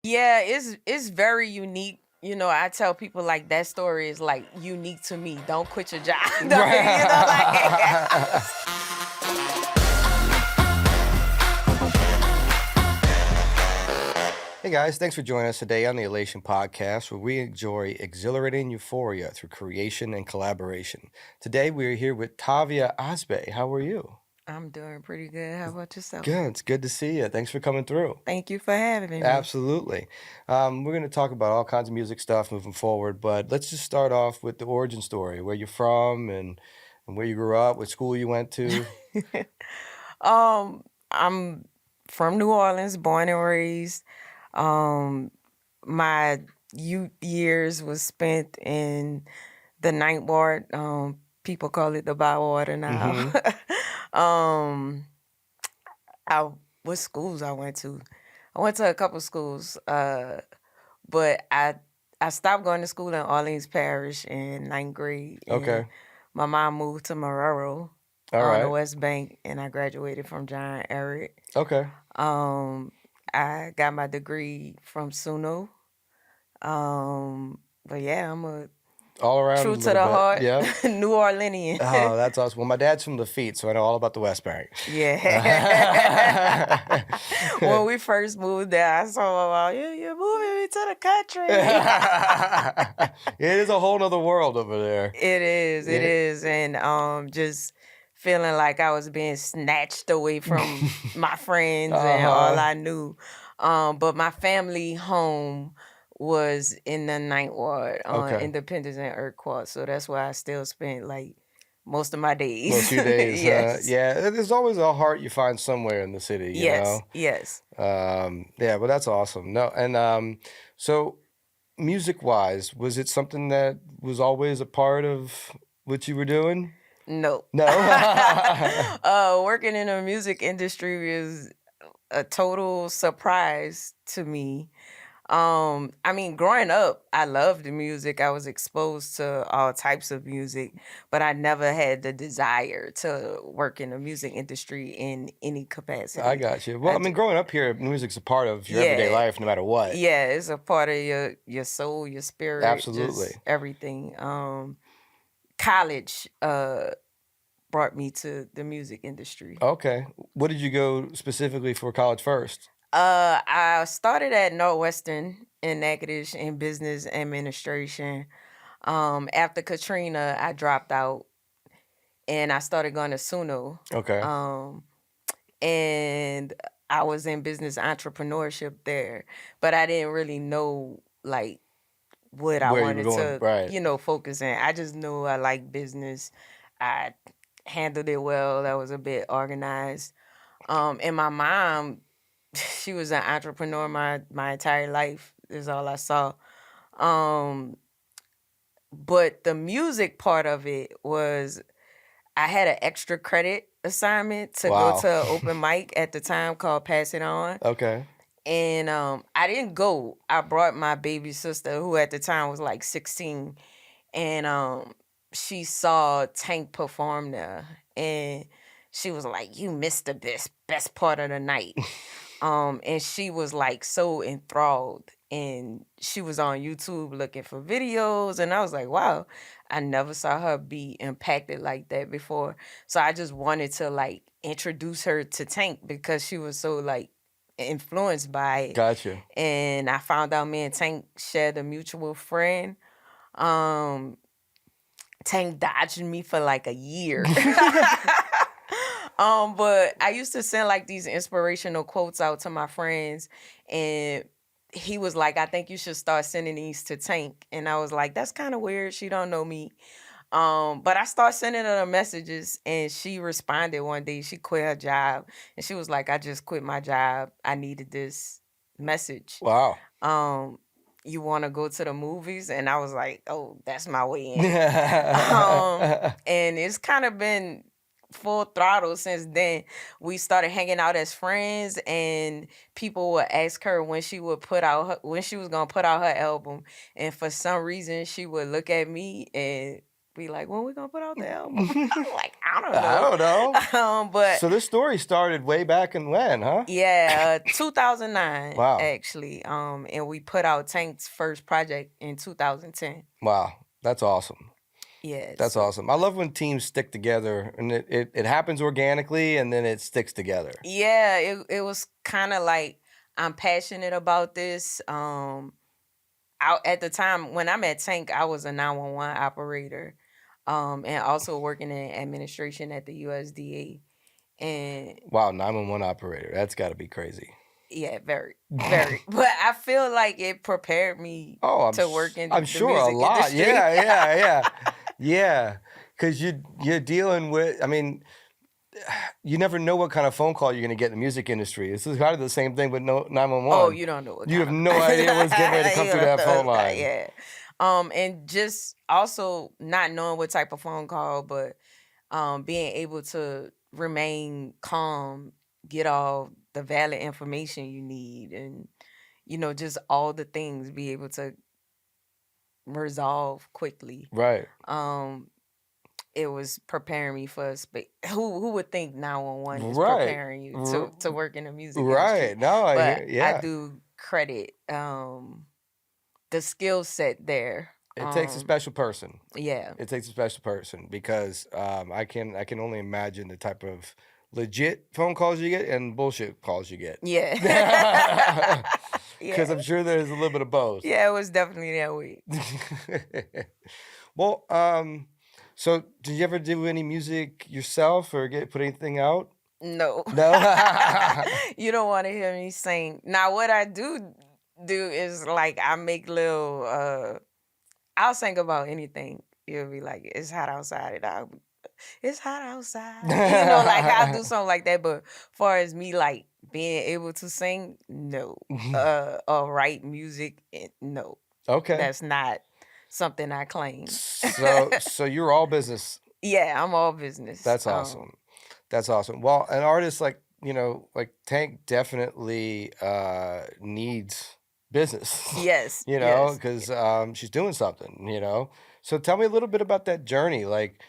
Yeah, it's very unique. You know, I tell people like that story is like unique to me. Don't quit your job. Don't, like Hey guys, thanks for joining us today on the Elation podcast, where we enjoy exhilarating euphoria through creation and collaboration. Today we are here with Tavia Osbey. How are you? I'm doing pretty good. How about yourself? Good. It's good to see you. Thanks for coming through. Thank you for having me. Absolutely. We're going to talk about all kinds of music stuff moving forward, but let's just start off with the origin story, where you're from and where you grew up, what school you went to. I'm from New Orleans, born and raised. My youth years was spent in the Ninth Ward. People call it the Bywater now. I what schools I went to? I went to a couple schools, but I stopped going to school in Orleans Parish in ninth grade. Okay. My mom moved to Marrero All on the right. West Bank, and I graduated from John Eric. Okay. I got my degree from SUNO. But yeah, I'm a All around true a to little the bit. heart Yeah. New Orleanian. Oh, that's awesome. Well, my dad's from Lafitte, so I know all about the West Bank. Yeah. When we first moved there, I saw my mom, you're moving me to the country. It is a whole nother world over there. It is. And just feeling like I was being snatched away from my friends and all I knew. But my family home was in the Ninth Ward on Independence and Urquhart. So that's where I still spent like most of my days. Most of your days. Yes. Yeah, there's always a heart you find somewhere in the city, you know? Yes. Yeah, well, that's awesome. No, and so music-wise, was it something that was always a part of what you were doing? No. No? Working in the music industry is a total surprise to me. I mean, growing up, I loved the music. I was exposed to all types of music, but I never had the desire to work in the music industry in any capacity. I got you. Well, I mean, growing up here, music's a part of your everyday life, no matter what. Yeah, it's a part of your soul, your spirit, Absolutely. just everything. College brought me to the music industry. Okay. What did you go specifically for college first? I started at Northwestern in Natchitoches in business administration. After Katrina, I dropped out and I started going to SUNO. Okay. And I was in business entrepreneurship there, but I didn't really know like what I wanted to, focus in. I just knew I liked business. I handled it well. I was a bit organized. And my mom, she was an entrepreneur my entire life. Is all I saw. But the music part of it was I had an extra credit assignment to go to an open mic at the time called Pass It On. Okay. And I didn't go. I brought my baby sister, who at the time was like 16, and she saw Tank perform there, and she was like, "You missed the best part of the night." And she was like so enthralled, and she was on YouTube looking for videos, and I was like, wow, I never saw her be impacted like that before. So I just wanted to like introduce her to Tank because she was so like influenced by it. Gotcha. And I found out me and Tank shared a mutual friend. Tank dodged me for like a year. But I used to send like these inspirational quotes out to my friends, and he was like, I think you should start sending these to Tank. And I was like, that's kind of weird. She don't know me. But I started sending her messages, and she responded one day. She quit her job, and she was like, I just quit my job. I needed this message. Wow. You want to go to the movies? And I was like, oh, that's my way in. And it's kind of been full throttle since then. We started hanging out as friends, and people would ask her when she was gonna put out her album, and for some reason she would look at me and be like, when we gonna put out the album? I'm like, I don't I don't know. know. But So this story started way back in when, huh? yeah, 2009 Wow. actually. And we put out Tank's first project in 2010. Wow. That's awesome. Yeah, That's so awesome. I love when teams stick together and it happens organically and then it sticks together. yeah, it was kind of like I'm passionate about this. At the time when I met Tank, I was a 911 operator, and also working in administration at the USDA. And Wow, 911 operator. That's got to be crazy. yeah, very, very. But I feel like it prepared me Oh, to work in I'm the sure a music lot. industry. Yeah. Because you're dealing with, I mean, you never know what kind of phone call you're going to get in the music industry. This is kind of the same thing with 911. Oh, you don't know what You kind have of no idea what's getting ready to come You through don't that know phone what kind- line. Yeah. And just also not knowing what type of phone call, but being able to remain calm, get all the valid information you need, and just all the things, be able to resolve quickly. Right. It was preparing me for who would think 911 is Right. preparing you to work in the music Right. industry. No, I But hear, yeah. I do credit the skill set there. It takes a special person. Yeah. It takes a special person because I can only imagine the type of legit phone calls you get and bullshit calls you get. Yeah. Because I'm sure there's a little bit of both. Yeah, it was definitely that way. Well, so did you ever do any music yourself or put anything out? No. No. You don't want to hear me sing. Now, what I do is like I make little. I'll sing about anything. You'll be like, "It's hot outside," and it's hot outside. Like I'll do something like that. But far as me like being able to sing, no. Or write music, no. Okay. That's not something I claim. So you're all business. Yeah, I'm all business. That's awesome. That's awesome. Well, an artist like Tank definitely needs business. Yes. Because she's doing something. So tell me a little bit about that journey. Like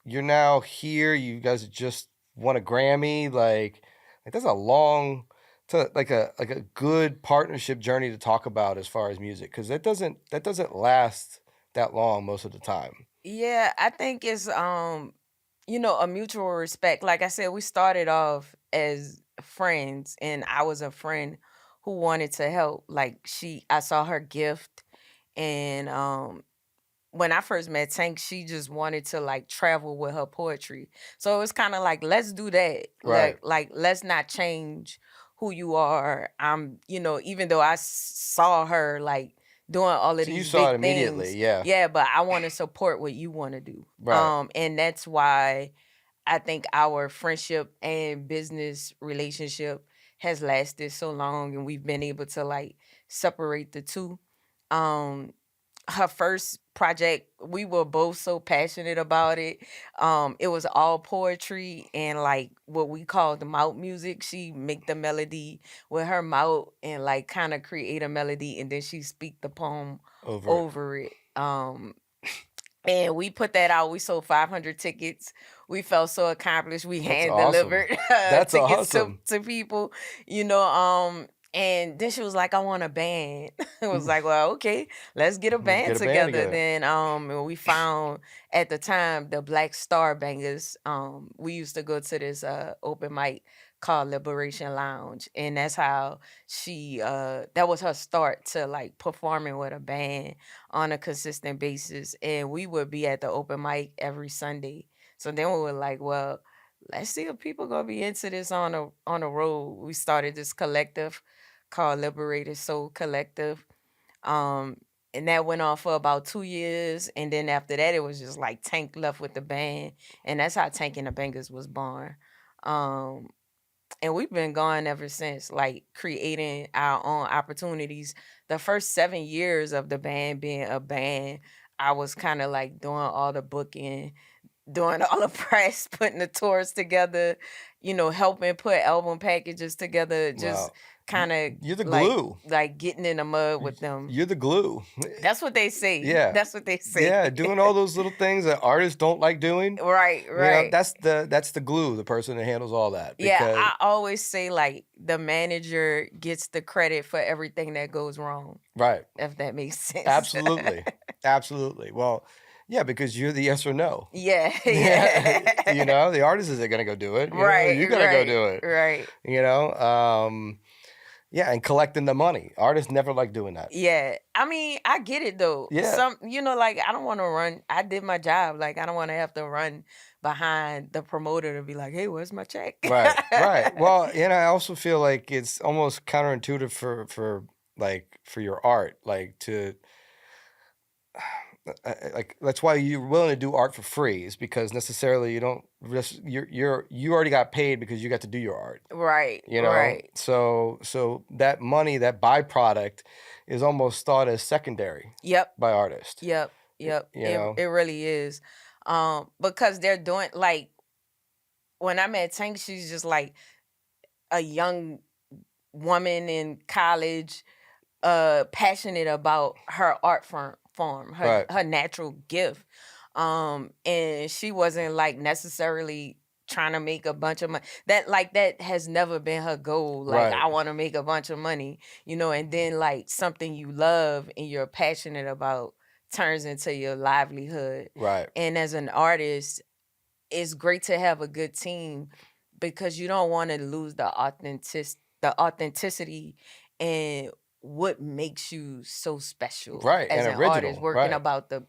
you're now here. You guys just won a Grammy. Like that's a long, like a good partnership journey to talk about as far as music, because that doesn't last that long most of the time. Yeah, I think it's a mutual respect. Like I said, we started off as friends, and I was a friend who wanted to help. Like I saw her gift, and when I first met Tank, she just wanted to like travel with her poetry. So it was kind of like, let's do that. Right. Like let's not change who you are. Even though I saw her like doing all of So you these saw it big immediately, things. yeah. Yeah, but I want to support what you want to do. Right. And that's why I think our friendship and business relationship has lasted so long, and we've been able to like separate the two. Her first project, we were both so passionate about it. It was all poetry and like what we call the mouth music. She make the melody with her mouth and like kind of create a melody, and then she speak the poem over it. And we put that out. We sold 500 tickets. We felt so accomplished. We hand delivered That's tickets awesome. to people, and then she was like, I want a band. It was like, well, okay, let's get a band get a band together. together. Then we found at the time the Black Star Bangas. We used to go to this open mic called Liberation Lounge, and that's how she that was her start to like performing with a band on a consistent basis. And we would be at the open mic every Sunday. So then we were like, well, let's see if people gonna be into this on the road. We started this collective called Liberated Soul Collective. And that went on for about 2 years. And then after that, it was just like Tank left with the band. And that's how Tank and the Bangers was born. And we've been going ever since, like creating our own opportunities. The first 7 years of the band being a band, I was kind of like doing all the booking, doing all the press, putting the tours together, helping put album packages together, just Wow. kind of You're the like glue. getting in the mud with them. You're the glue. That's what they say. Yeah. That's what they say. Yeah, doing all those little things that artists don't like doing. Right, right. That's the glue, the person that handles all that. Yeah, Because I always say like the manager gets the credit for everything that goes wrong, right. if that makes sense. Absolutely. Absolutely. Well, yeah, because you're the yes or no. Yeah, yeah. The artist isn't gonna go do it. Right, You gotta go right, do it. right. Yeah, and collecting the money. Artists never like doing that. Yeah. I mean, I get it though. Yeah. Like I don't want to run. I did my job. Like I don't want to have to run behind the promoter to be like, "Hey, where's my check?" Right, right. Well, I also feel like it's almost counterintuitive for your art, like to like that's why you're willing to do art for free is because necessarily you don't risk you already got paid because you got to do your art. Right, right. So that money, that byproduct is almost thought as secondary Yep. by artists. Yep. Yep. It really is. Because they're doing like when I met Tank, she's just like a young woman in college, passionate about her art form, her natural gift. And she wasn't like necessarily trying to make a bunch of money. That has never been her goal. Like I want to make a bunch of money, and then like something you love and you're passionate about turns into your livelihood. Right. And as an artist, it's great to have a good team because you don't want to lose the authenticity and what makes you so special, right, as and an original, artist working about the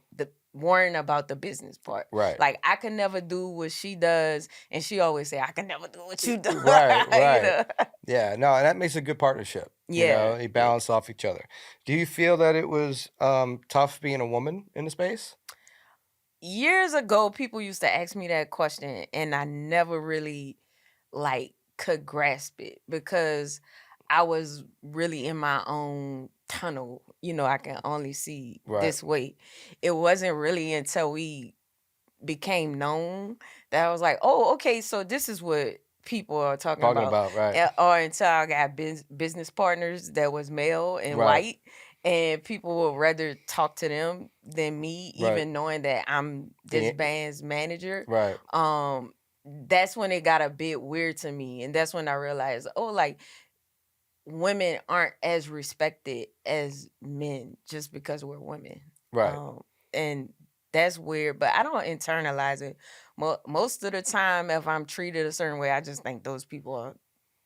worrying about the business part. Right. Like I can never do what she does, and she always say I can never do what you do. Right, right. Yeah, no, and that makes a good partnership. Yeah, you balance off each other. Do you feel that it was tough being a woman in the space? Years ago, people used to ask me that question, and I never really like could grasp it because I was really in my own tunnel. I can only see this way. It wasn't really until we became known that I was like, oh, okay, so this is what people are talking about. Right. Or until I got business partners that was male and white, and people would rather talk to them than me, even knowing that I'm this band's manager. Right. That's when it got a bit weird to me, and that's when I realized, oh, like women aren't as respected as men just because we're women. Right. And that's weird, but I don't internalize it. Most of the time, if I'm treated a certain way, I just think those people are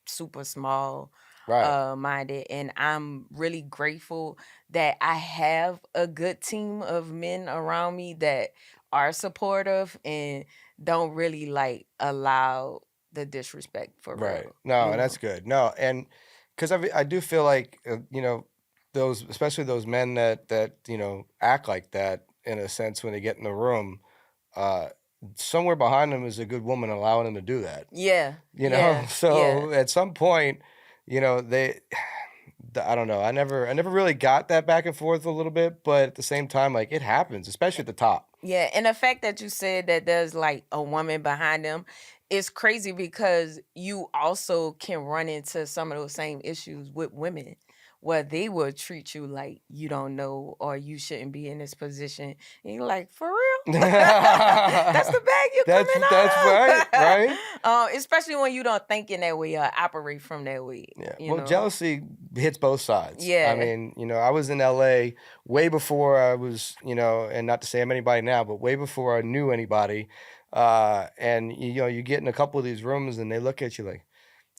super small minded, and I'm really grateful that I have a good team of men around me that are supportive and don't really like allow the disrespect for real. No, and that's good. No, and because I do feel like those, especially those men that act like that in a sense when they get in the room, somewhere behind them is a good woman allowing them to do that. Yeah. So at some point, they. I don't know. I never really got that back and forth a little bit, but at the same time, like it happens, especially at the top. Yeah, and the fact that you said that there's like a woman behind them is crazy because you also can run into some of those same issues with women where they will treat you like you don't know or you shouldn't be in this position. And you're like, for real? That's the bag you're coming out That's right. Especially when you don't think in that way or operate from that way. Yeah. Well, jealousy hits both sides. Yeah. I mean, I was in LA way before I was, and not to say I'm anybody now, but way before I knew anybody. And you get in a couple of these rooms and they look at you like,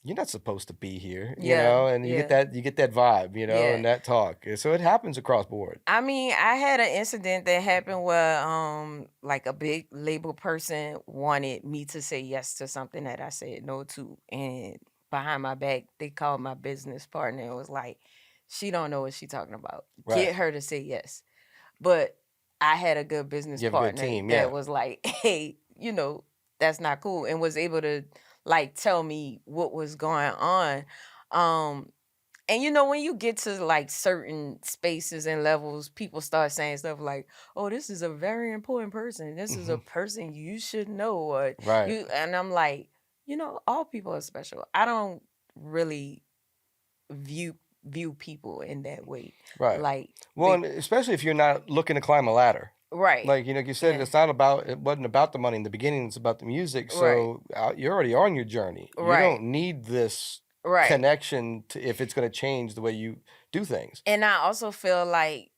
you're not supposed to be here, and you get that vibe, and that talk. So it happens across board. I mean, I had an incident that happened where like a big label person wanted me to say yes to something that I said no to. And behind my back, they called my business partner and was like, she don't know what she talking about. Get her to say yes. But I had a good business partner that was like, hey, that's not cool, and was able to like tell me what was going on. And when you get to like certain spaces and levels, people start saying stuff like, "Oh, this is a very important person. This is a Mhm. person you should know." Or Right. and I'm like, all people are special. I don't really view people in that way. Right. Like Well, and especially if you're not looking to climb a ladder. right. Like you said, Yeah. it's not about it wasn't about the money in the beginning, it's about the music, Right. so, you're already on your journey. You Right. don't need this Right. connection to if it's gonna change the way you do things. And I also feel like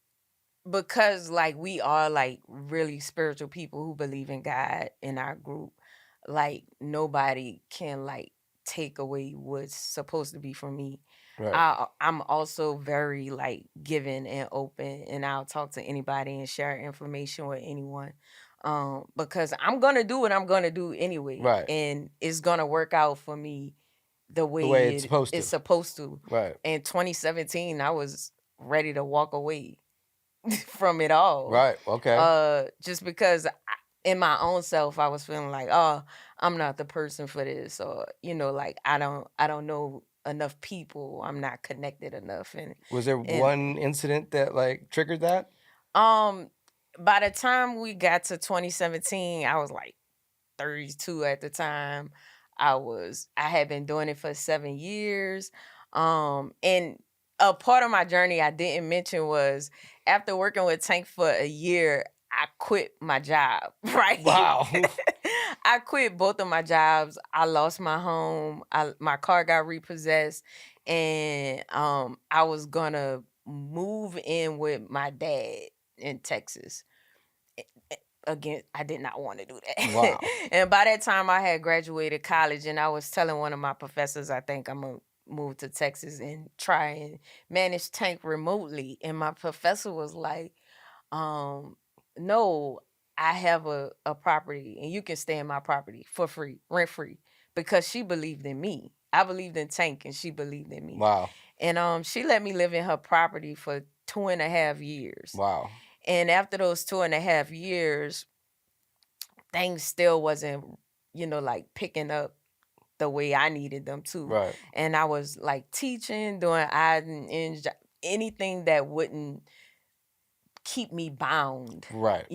because like we are like really spiritual people who believe in God in our group, like nobody can like take away what's supposed to be from me. Right. I'm also very like giving and open, and I'll talk to anybody and share information with anyone. Because I'm gonna do what I'm gonna do anyway, Right. and it's gonna work out for me the The way way it's it supposed is to. supposed to. Right. In 2017, I was ready to walk away from it all. Right, okay. Just because in my own self I was feeling like, oh, I'm not the person for this, or like I don't know enough people, I'm not connected enough, Was there and one incident that, like, triggered that? um by the time we got to 2017, I was like 32 at the time. I had been doing it for 7 years. And a part of my journey I didn't mention was after working with Tank for a year, I quit my job, right? Wow. I quit both of my jobs. I lost my home. My car got repossessed, and I was gonna move in with my dad in Texas. Again, I did not want to do that. Wow. And by that time, I had graduated college, and I was telling one of my professors, I think I'm gonna move to Texas and try and manage Tank remotely. And my professor was like, no, I have a property, and you can stay in my property for free, rent free, because she believed in me. I believed in Tank, and she believed in me. Wow. And she let me live in her property for 2.5 years. Wow. And after those 2.5 years, things still wasn't, like picking up the way I needed them to. Right. And I was like teaching, doing odd and ends, anything that wouldn't keep me bound, Right.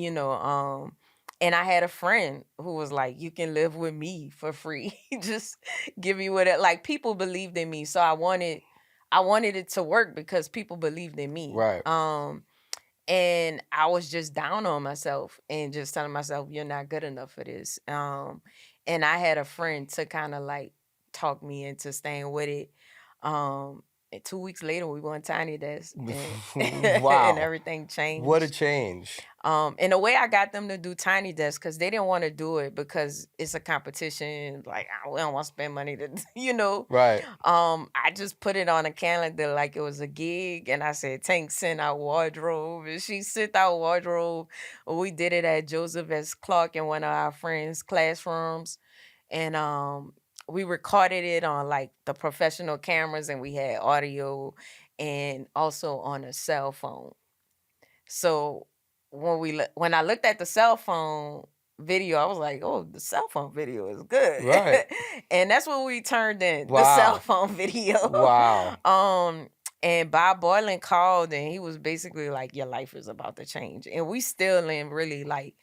And I had a friend who was like, "You can live with me for free. Just give me what it." Like people believed in me, so I wanted it to work because people believed in me. Right. And I was just down on myself and just telling myself, "You're not good enough for this." And I had a friend to kind of like talk me into staying with it. And 2 weeks later, we went Tiny Desk, and, and Wow. everything What a changed. change. In a way, I got them to do Tiny Desk because they didn't want to do it because it's a competition. Like, we don't want to spend money to, Right. I just put it on a calendar like it was a gig, and I said, Tank sent out wardrobe, and she sent out wardrobe. We did it at Joseph S. Clark in one of our friends' classrooms, and we recorded it on like the professional cameras, and we had audio, and also on a cell phone. So when I looked at the cell phone video, I was like, "Oh, the cell phone video is good." Right. And that's what we turned in, the cell Wow. phone video. Wow. And Bob Boylan called, and he was basically like, "Your life is about to change." And we still didn't really like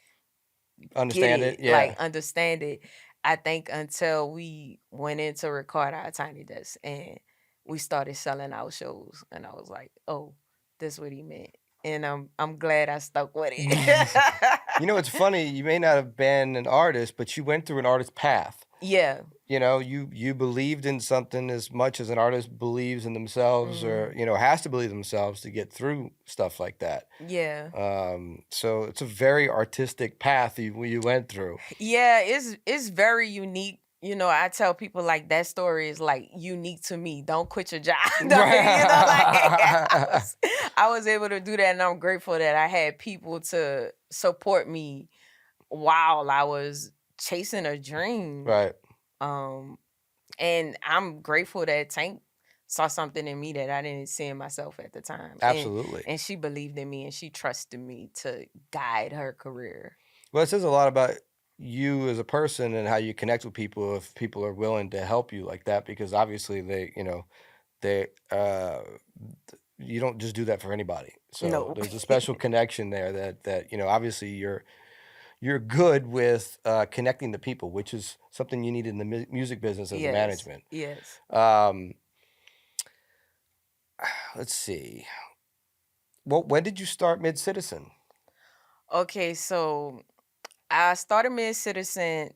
get Understand it? it, like Yeah. understand it. I think until we went in to record our Tiny Desk and we started selling out shows, and I was like, "Oh, this what he meant." And I'm glad I stuck with it. You know, it's funny, you may not have been an artist, but you went through an artist path. Yeah. You know, you believed in something as much as an artist believes in themselves or, has to believe themselves to get through stuff like that. Yeah. So it's a very artistic path you went through. Yeah, it's very unique. I tell people like that story is like unique to me. Don't quit your job. Like I was able to do that, and I'm grateful that I had people to support me while I was chasing a dream. Right. And I'm grateful that Tank saw something in me that I didn't see in myself at the time. Absolutely. And she believed in me, and she trusted me to guide her career. Well, it says a lot about you as a person and how you connect with people if people are willing to help you like that because obviously they you don't just do that for anybody. So No. there's a special connection there that obviously you're good with connecting the people, which is something you need in the music business as a Yes. management. Yes. Um, let's see. Well, when did you start Mid Citizen? Okay, so I started Mid Citizen.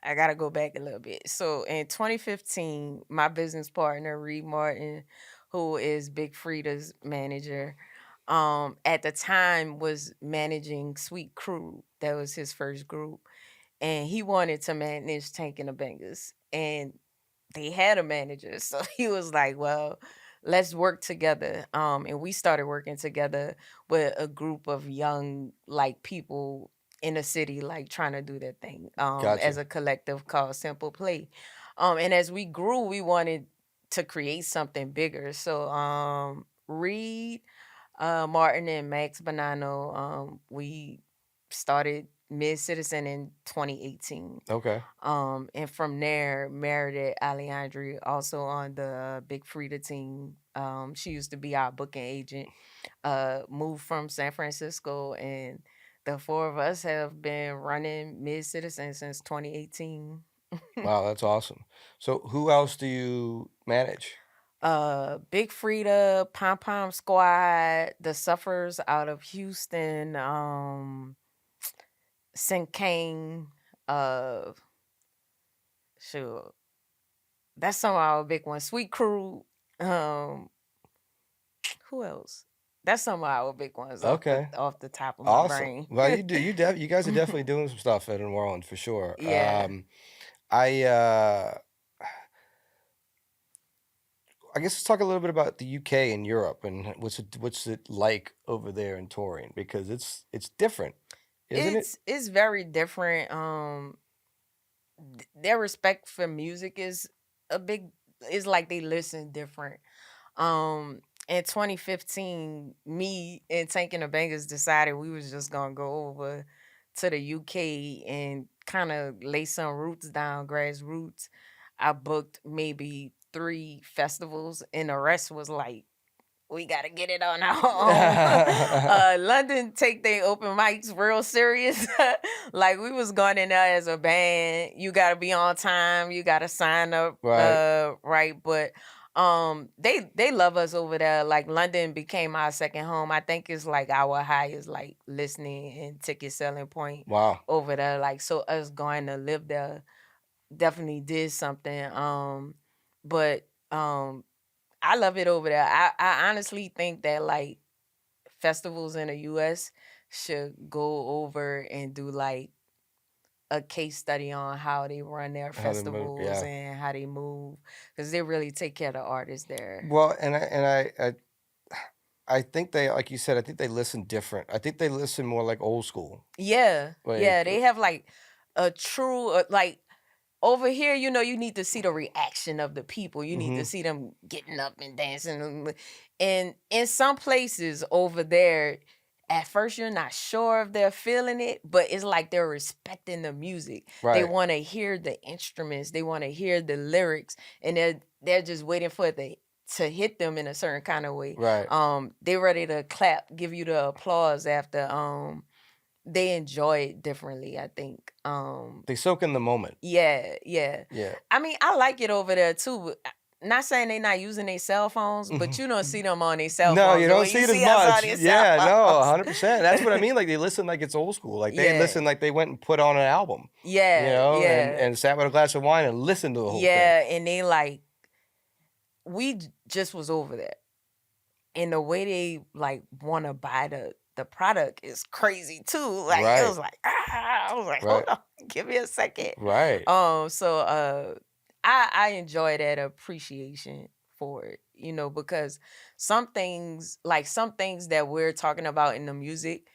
I gotta go back a little bit. So in 2015, my business partner Reed Martin, who is Big Frida's manager, at the time was managing Sweet Crew. That was his first group, and he wanted to manage Tank and the Bangas, and they had a manager. So he was like, well, let's work together. And we started working together with a group of young like people in the city, like trying to do their thing, as Gotcha. a collective called Simple Play. And as we grew, we wanted to create something bigger. So Reed, Martin and Max Bonanno, we started Mid Citizen in 2018. Okay. And from there, Meredith Alejandri, also on the Big Frida team. She used to be our booking agent. Moved from San Francisco, and the four of us have been running Mid Citizen since 2018. Wow, that's awesome. So who else do you manage? Big Frida, Pom Pom Squad, the Suffers out of Houston, St. Kane, uh, sure. That's some of our big ones. Sweet Crew, um, who else? That's some of our big ones Okay. off the top of my Awesome. brain. Well, you guys are definitely doing some stuff in New Orleans for sure. Yeah. I I guess let's talk a little bit about the UK and Europe and what's it like over there in touring, because it's different, isn't it? It's very different. Their respect for music is a big is like they listen different. In 2015, me and Tank and the Bangers decided we was just gonna go over to the UK and kind of lay some roots down, grassroots. I booked maybe 3 festivals, and the rest was like we gotta get it on our own. London take their open mics real serious. Like we was going in there as a band. You gotta be on time. You gotta sign up Right. right. But they love us over there. Like London became our second home. I think it's like our highest like listening and ticket selling point Wow. over there. Like so us going to live there definitely did something. But I love it over there. I honestly think that like festivals in the US should go over and do like a case study on how they run their How they move, festivals yeah. and how they move, because they really take care of the artists there. Well, I think they, like you said, I think they listen different. I think they listen more like old school. Yeah, yeah, Like, they have like a true like over here, you need to see the reaction of the people. You need to mhm. see them getting up and dancing. And in some places over there, at first you're not sure if they're feeling it, but it's like they're respecting the music. They Right. want to hear the instruments. They want to hear the lyrics, and they're just waiting for it to hit them in a certain kind of way. Right. They're ready to clap, give you the applause after they enjoy it differently, I think. They soak in the moment. Yeah, yeah. Yeah. I mean, I like it over there too. Not saying they not using their cell phones, but you don't Mhm. see them on their cell No, phones you the don't way see you it as see us on much. their cell Yeah, no, phones. 100%. That's what I mean. Like they listen like it's old school. Like they Yeah, listen like they went and put on an album, yeah, and yeah, sat with a glass of wine and listened to the whole thing. yeah. And they like just was over there, and the way they like want to buy the product is crazy too. Like it Right. was like I was like, hold Right. on, give me a second. Right. So I enjoy that appreciation for it, because some things that we're talking about in the music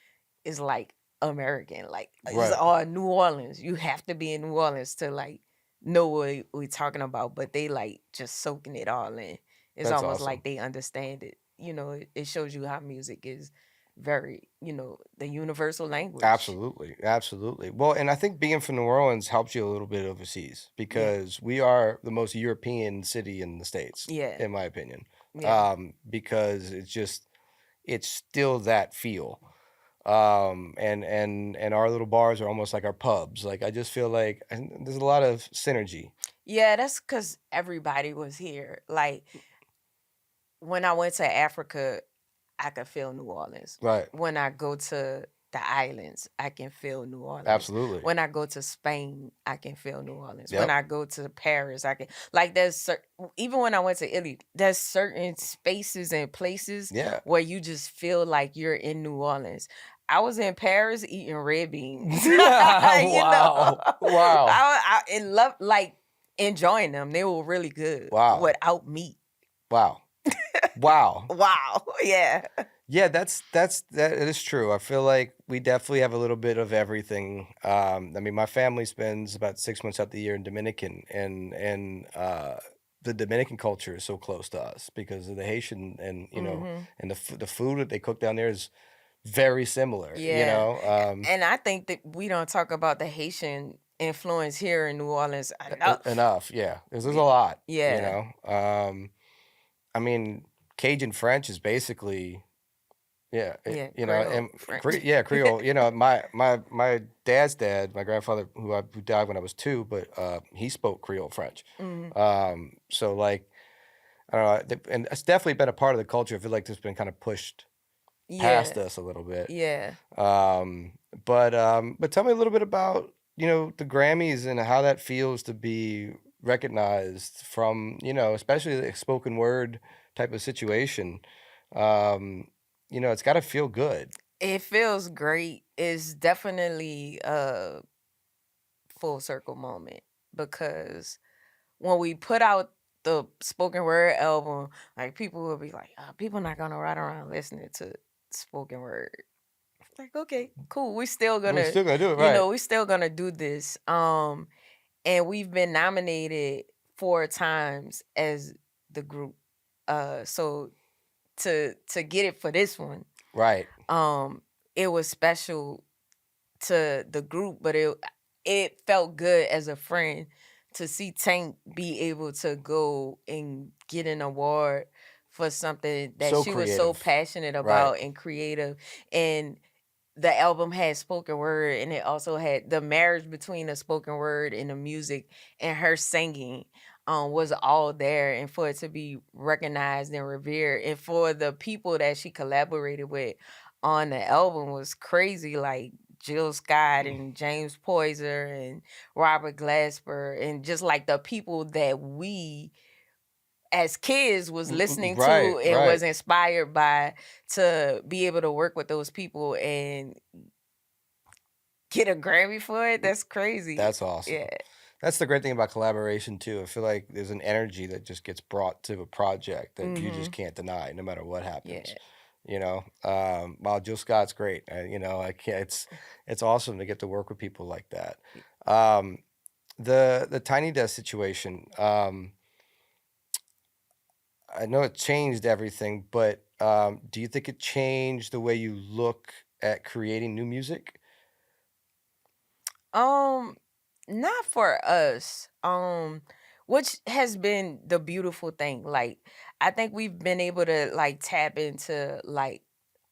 is like American, like it's Right. all New Orleans. You have to be in New Orleans to like know what we're talking about, but they like just soaking it all in. It's That's almost awesome. like they understand it. It shows you how music is very, the universal language. Absolutely, absolutely. Well, and I think being from New Orleans helps you a little bit overseas Yeah. because we are the most European city in the States, Yeah. in my opinion. Yeah. Because it's still that feel. And our little bars are almost like our pubs. Like I just feel like and there's a lot of synergy. Yeah, that's because everybody was here. Like when I went to Africa, I could feel New Orleans. Right. When I go to the islands, I can feel New Orleans. Absolutely. When I go to Spain, I can feel New Orleans. When Yep. I go to Paris, I can even when I went to Italy, there's certain spaces and places Yeah. where you just feel like you're in New Orleans. I was in Paris eating red beans. You know, Wow. Wow. I in love like enjoying them. They were really good Wow. without meat. Wow. Wow. Wow. Yeah. Yeah, that is true. I feel like we definitely have a little bit of everything. I mean, my family spends about 6 months out the year in Dominican, and the Dominican culture is so close to us because of the Haitian, and and the food that they cook down there is very similar. Yeah. And I think that we don't talk about the Haitian influence here in New Orleans enough. Enough. Yeah, there's a lot. Yeah. I mean, Cajun French is basically. Yeah, Yeah. and Creole French. Yeah, Creole. My dad's dad, my grandfather, who died when I was 2, but he spoke Creole French. Mhm. So like, I don't know, and it's definitely been a part of the culture. I feel like it's been kind of pushed past Yeah. us a little bit. Yeah. But tell me a little bit about the Grammys and how that feels to be recognized from especially the spoken word type of situation. Um, it's got to feel good. It feels great. It's definitely a full circle moment because when we put out the spoken word album, like people will be like, people not gonna ride around listening to spoken word. Like, okay, cool. We still We're gonna, still gonna do it right. we still gonna do this. And we've been nominated 4 times as the group. So to get it for this one, Right. it was special to the group, but it felt good as a friend to see Tank be able to go and get an award for something that So she was so creative. passionate Right. about and creative. And the album had spoken word, and it also had the marriage between the spoken word and the music and her singing was all there. And for it to be recognized and revered, and for the people that she collaborated with on the album was crazy, like Jill Scott and James Poyser and Robert Glasper, and just like the people that we as kids was listening Right, to and right. was inspired by, to be able to work with those people and get a Grammy for it. That's crazy. That's awesome. Yeah. That's the great thing about collaboration too. I feel like there's an energy that just gets brought to a project that you just can't deny, no matter what happens. Yeah. While Jill Scott's great, I can't. It's awesome to get to work with people like that. The Tiny Desk situation. I know it changed everything, but do you think it changed the way you look at creating new music? Not for us. Which has been the beautiful thing. Like, I think we've been able to like tap into like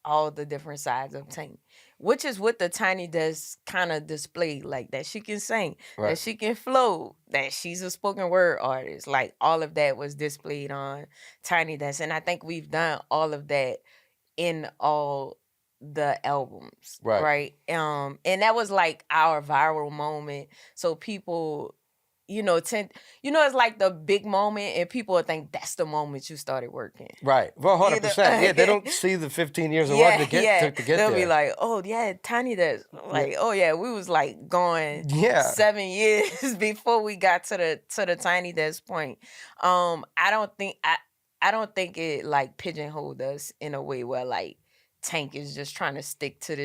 all the different sides of Tank, which is what the Tiny Desk kind of displayed, like that she can sing, Right. that she can flow, that she's a spoken word artist. Like all of that was displayed on Tiny Desk, and I think we've done all of that in all the albums, Right. and that was like our viral moment. So people, tend, it's like the big moment, and people would think that's the moment you started working. Right. Well, You know? 100%. Yeah, they don't see the 15 years of work Yeah, to get yeah. to get They'll there. be like, "Oh yeah, Tiny Desk." Like, "Oh yeah, we was like going Yeah. 7 years before we got to the Tiny Desk point." I don't think it like pigeonholed us in a way where like Tank is just trying to stick to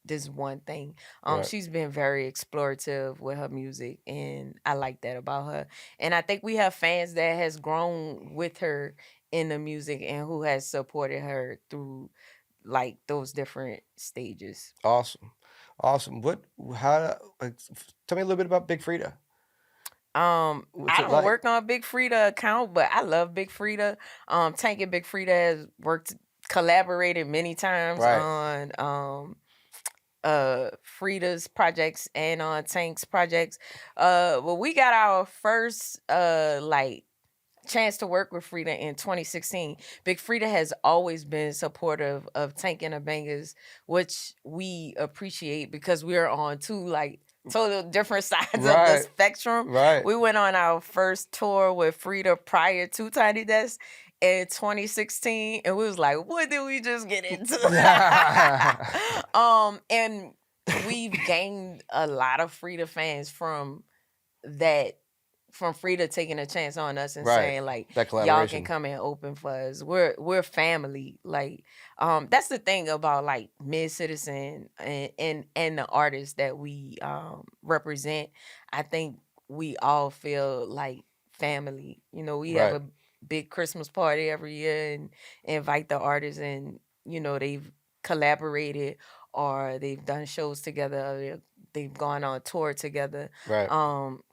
this one thing. Right. She's been very explorative with her music, and I like that about her. And I think we have fans that has grown with her in the music and who has supported her through like those different stages. Awesome. Awesome. Tell me a little bit about Big Frida. What's I it don't like? work on Big Frida account, but I love Big Frida. Tank and Big Frida has collaborated many times Right. on Frida's projects and on Tank's projects. Well, we got our first like chance to work with Frida in 2016. Big Frida has always been supportive of Tank and the Bangas, which we appreciate because we're on two like total different sides of the Right. spectrum. Right. We went on our first tour with Frida prior to Tiny Desk in 2016, and we was like, what did we just get into? And we've gained a lot of Frida fans from that, from Frida taking a chance on us and Right. saying like, That y'all can collaboration. come and open for us. We're family. Like, that's the thing about like Midcitizen and the artists that we represent. I think we all feel like family. You know, we have Right. a big Christmas party every year and invite the artists, and you know, they've collaborated or they've done shows together, or they've gone on tour together. Right.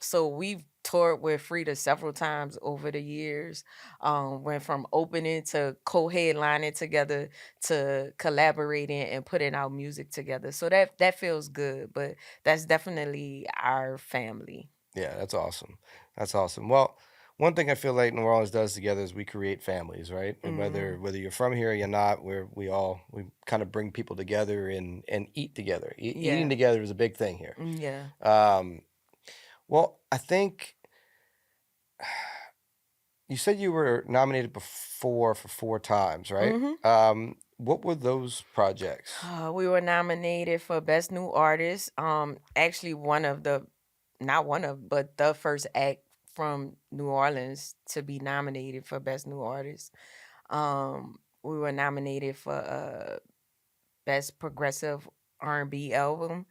So we've toured with Frida several times over the years. Went from opening to co-headlining together to collaborating and putting out music together. So that feels good, but that's definitely our family. Yeah, that's awesome. That's awesome. Well, one thing I feel like New Orleans does together is we create families, right? And whether you're from here or you're not, we kind of bring people together and eat together. Eating together is a big thing here. Yeah. Well, I think you said you were nominated before for 4 times, right? What were those projects? We were nominated for Best New Artist. Actually, but the first act from New Orleans to be nominated for Best New Artist. We were nominated for Best Progressive R&B Album.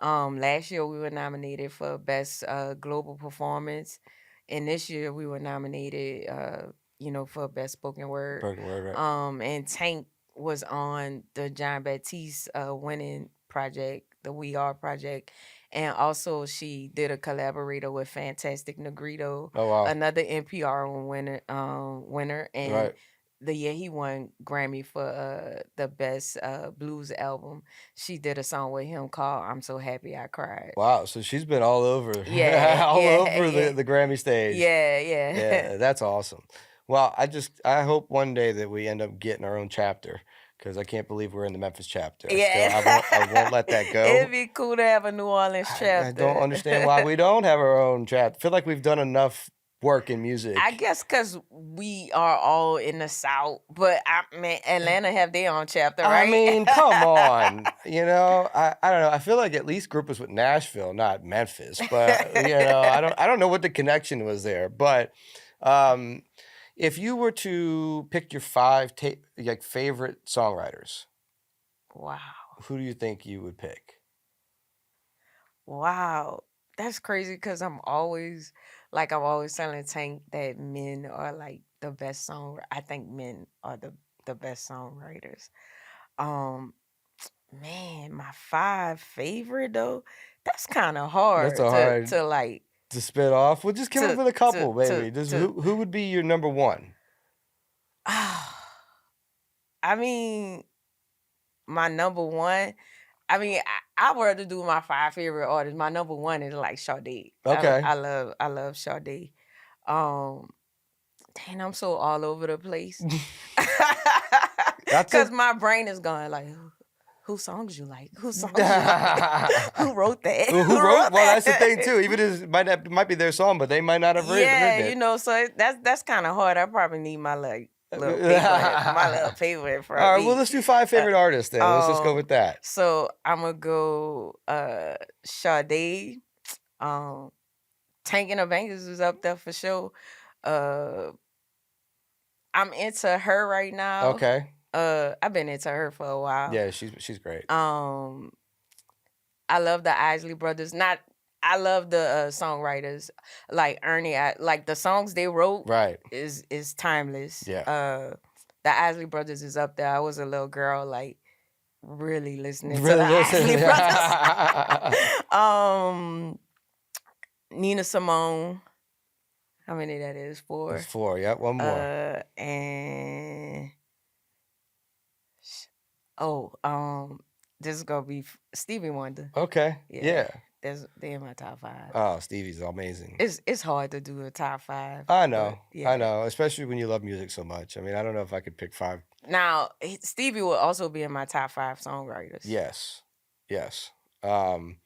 Last year we were nominated for Best Global Performance, and this year we were nominated, for Best Spoken Word. Spoken Word, right. And Tank was on the John Baptiste winning project, the We Are project, and also she did a collaborator with Fantastic Negrito, Oh wow. another NPR winner, and Right. the year he won Grammy for the best blues album, she did a song with him called "I'm So Happy I Cried." Wow, so she's been all over, Yeah, all yeah, over yeah. the Grammy stage. Yeah, yeah. Yeah, that's awesome. Well, I hope one day that we end up getting our own chapter, because I can't believe we're in the Memphis chapter. Yeah. I won't let that go. It'd be cool to have a New Orleans chapter. I don't understand why we don't have our own chapter. I feel like we've done enough work in music. I guess because we are all in the South, but Atlanta have their own chapter, right? I mean, come on. I don't know. I feel like at least group was with Nashville, not Memphis. But I don't know what the connection was there. But if you were to pick your 5 favorite songwriters, Wow. who do you think you would pick? Wow. That's crazy because I'm always telling Tank that men are like the best songwriters. I think men are the best songwriters. Man, my 5 favorite though, that's kind of hard. That's a hard to spit off. Well, just come up with a couple, baby. Who would be your number 1? I mean, my number 1. I mean, I were to do my 5 favorite artists. My number 1 is like Sade. Okay. I love Sade. Dang, I'm so all over the place. Because my brain is going like, whose songs you like? Whose songs you like? Who wrote that? Who wrote? Well, that's the thing too. Even if it might be their song, but they might not have written it. Yeah, so that's kind of hard. I probably need my little favorite for all right, well, let's do 5 favorite artists then. Let's just go with that. So I'm gonna go Sade. Tank and the Bangas is up there for sure. I'm into her right now. Okay. I've been into her for a while. Yeah, she's great. I love the Isley Brothers. I love the songwriters like Ernie. Like the songs they wrote, right, is timeless. Yeah. the Isley Brothers is up there. I was a little girl, like really listening to the Really Isley listen. Brothers. Nina Simone. How many that is? That's 4. 4. Yeah, one more. And this is gonna be Stevie Wonder. Okay. Yeah. They're in my top 5. Oh, Stevie's amazing. It's hard to do a top 5. I know. Yeah. I know, especially when you love music so much. I mean, I don't know if I could pick 5. Now, Stevie will also be in my top 5 songwriters. Yes. Yes. And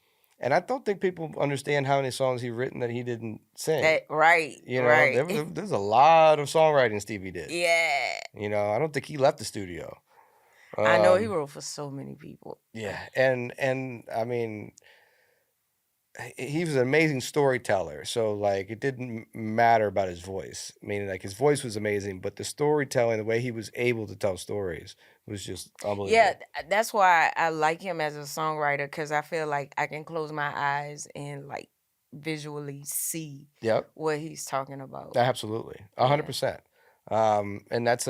I don't think people understand how many songs he written that he didn't sing. Right. You know, right. there's a lot of songwriting Stevie did. Yeah. You know, I don't think he left the studio. I know he wrote for so many people. Yeah, and I mean, he was an amazing storyteller. So like, it didn't matter about his voice. Meaning, like, his voice was amazing, but the storytelling, the way he was able to tell stories, was just unbelievable. Yeah, that's why I like him as a songwriter, because I feel like I can close my eyes and like visually see what he's talking about. Absolutely, 100%. And that's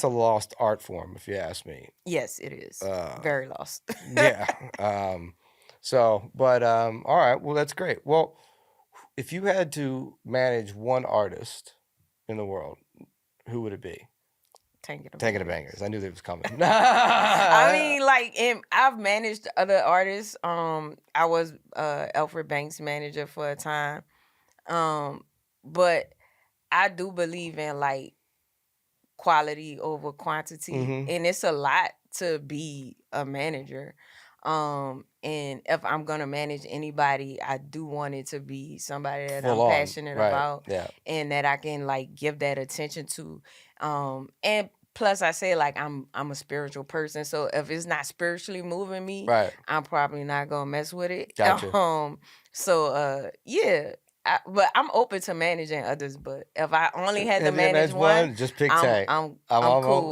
a lost art form, if you ask me. Yes, it is. Very lost. Yeah. So, but all right. Well, that's great. Well, if you had to manage one artist in the world, who would it be? Tanking the Bangers. I knew that was coming. I mean, like, I've managed other artists. I was Alfred Banks' manager for a time. But I do believe in like quality over quantity, and it's a lot to be a manager. And if I'm gonna manage anybody, I do want it to be somebody that I'm passionate about, and that I can like give that attention to. And plus, I say like I'm a spiritual person, so if it's not spiritually moving me, I'm probably not gonna mess with it. Gotcha. So yeah. But I'm open to managing others. But if I only had to manage one, just pick Tank. I'm cool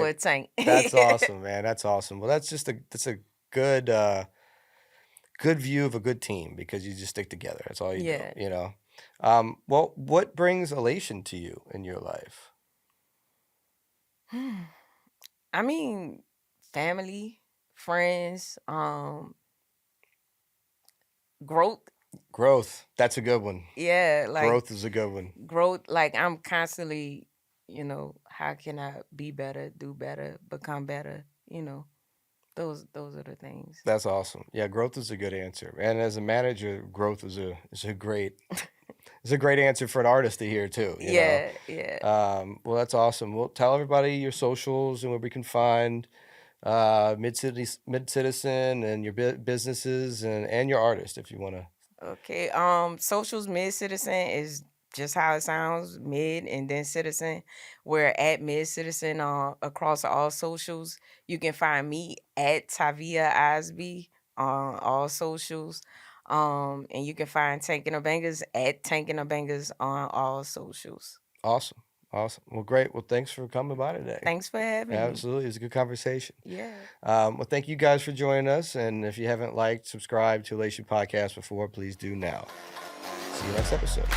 with Tank. That's awesome, man. That's awesome. Well, that's a good good view of a good team, because you just stick together. That's all you do. You know. Well, what brings elation to you in your life? I mean, family, friends, Growth. That's a good one. Yeah, like growth is a good one. Growth, like I'm constantly, how can I be better, do better, become better? Those are the things. That's awesome. Yeah, growth is a good answer. And as a manager, growth is a great it's a great answer for an artist to hear too. You know? Well, that's awesome. Well, tell everybody your socials and where we can find Midcitizen and your businesses and your artist, if you want to. Okay. Socials, Midcitizen is just how it sounds, Mid and then Citizen. We're at Midcitizen across all socials. You can find me at Tavia Osbey on all socials. And you can find Tanking the Bangas at Tanking the Bangas on all socials. Awesome. Well, great. Well, thanks for coming by today. Thanks for having me. Absolutely. It was a good conversation. Yeah. Well, thank you guys for joining us. And if you haven't liked, subscribed to Elation Podcast before, please do now. See you next episode.